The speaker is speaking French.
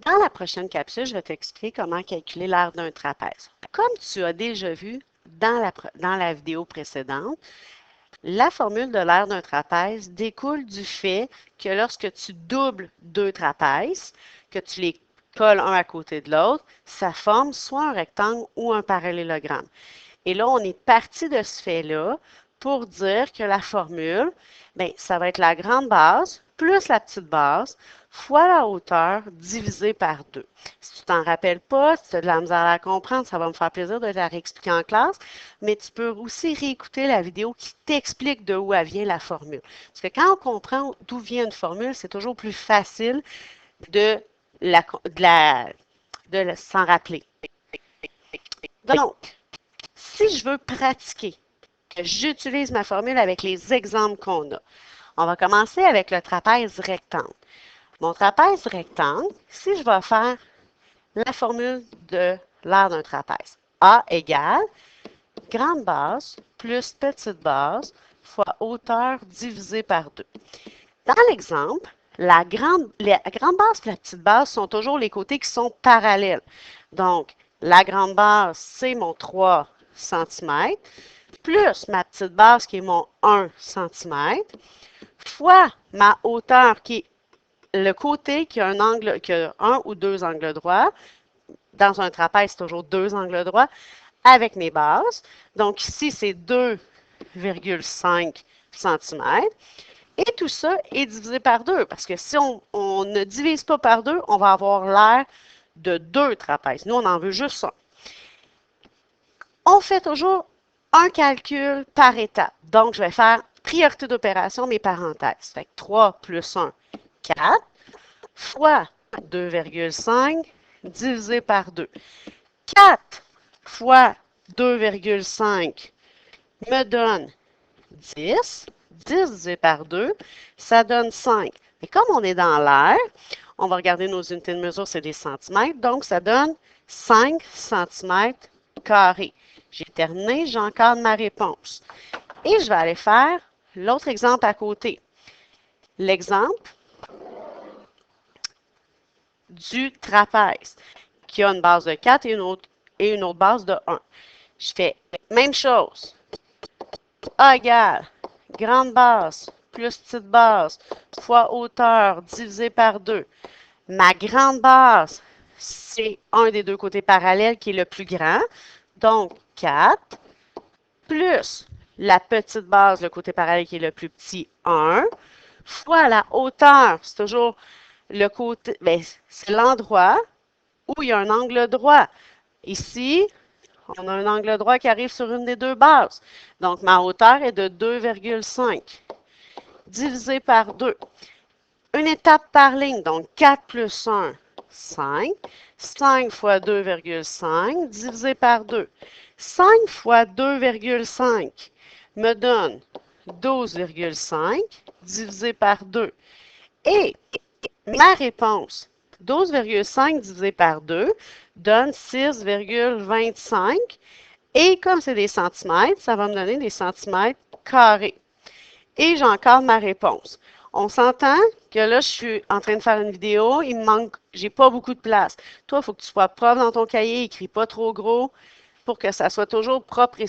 Dans la prochaine capsule, je vais t'expliquer comment calculer l'aire d'un trapèze. Comme tu as déjà vu dans la vidéo précédente, la formule de l'aire d'un trapèze découle du fait que lorsque tu doubles deux trapèzes, que tu les colles un à côté de l'autre, ça forme soit un rectangle ou un parallélogramme. Et là, on est parti de ce fait-là pour dire que la formule, bien, ça va être la grande base plus la petite base fois la hauteur divisé par 2. Si tu t'en rappelles pas, si tu as de la misère à la comprendre, ça va me faire plaisir de te la réexpliquer en classe, mais tu peux aussi réécouter la vidéo qui t'explique de où vient la formule. Parce que quand on comprend d'où vient une formule, c'est toujours plus facile de s'en rappeler. Donc, si je veux pratiquer, que j'utilise ma formule avec les exemples qu'on a, on va commencer avec le trapèze rectangle. Mon trapèze rectangle, si je vais faire la formule de l'aire d'un trapèze, A égale grande base plus petite base fois hauteur divisé par 2. Dans l'exemple, la grande base et la petite base sont toujours les côtés qui sont parallèles. Donc, la grande base, c'est mon 3 cm, plus ma petite base qui est mon 1 cm, fois ma hauteur qui est le côté qui a un ou deux angles droits. Dans un trapèze, c'est toujours deux angles droits avec mes bases. Donc ici, c'est 2,5 cm. Et tout ça est divisé par 2, parce que si on ne divise pas par 2, on va avoir l'aire de 2 trapèzes. Nous, on en veut juste un. On fait toujours un calcul par étape. Donc, je vais faire priorité d'opération, mes parenthèses. Fait que 3 plus 1, 4, fois 2,5 divisé par 2. 4 fois 2,5 me donne 10. 10 divisé par 2, ça donne 5. Et comme on est dans l'air, on va regarder nos unités de mesure, c'est des centimètres, donc ça donne 5 cm carrés. J'ai terminé, j'encadre ma réponse. Et je vais aller faire l'autre exemple à côté. L'exemple du trapèze, qui a une base de 4 et une autre base de 1. Je fais même chose. A égale grande base plus petite base fois hauteur divisé par 2. Ma grande base, c'est un des deux côtés parallèles qui est le plus grand. Donc, 4 plus la petite base, le côté parallèle qui est le plus petit, 1, fois la hauteur, c'est toujours le côté, bien, c'est l'endroit où il y a un angle droit. Ici, on a un angle droit qui arrive sur une des deux bases. Donc, ma hauteur est de 2,5 divisé par 2. Une étape par ligne, donc 4 plus 1, 5. 5 fois 2,5 divisé par 2. 5 fois 2,5 me donne 12,5 divisé par 2. Et ma réponse, 12,5 divisé par 2, donne 6,25. Et comme c'est des centimètres, ça va me donner des centimètres carrés. Et j'encadre ma réponse. On s'entend que là, je suis en train de faire une vidéo, il me manque, j'ai pas beaucoup de place. Toi, il faut que tu sois propre dans ton cahier, écris pas trop gros pour que ça soit toujours propre et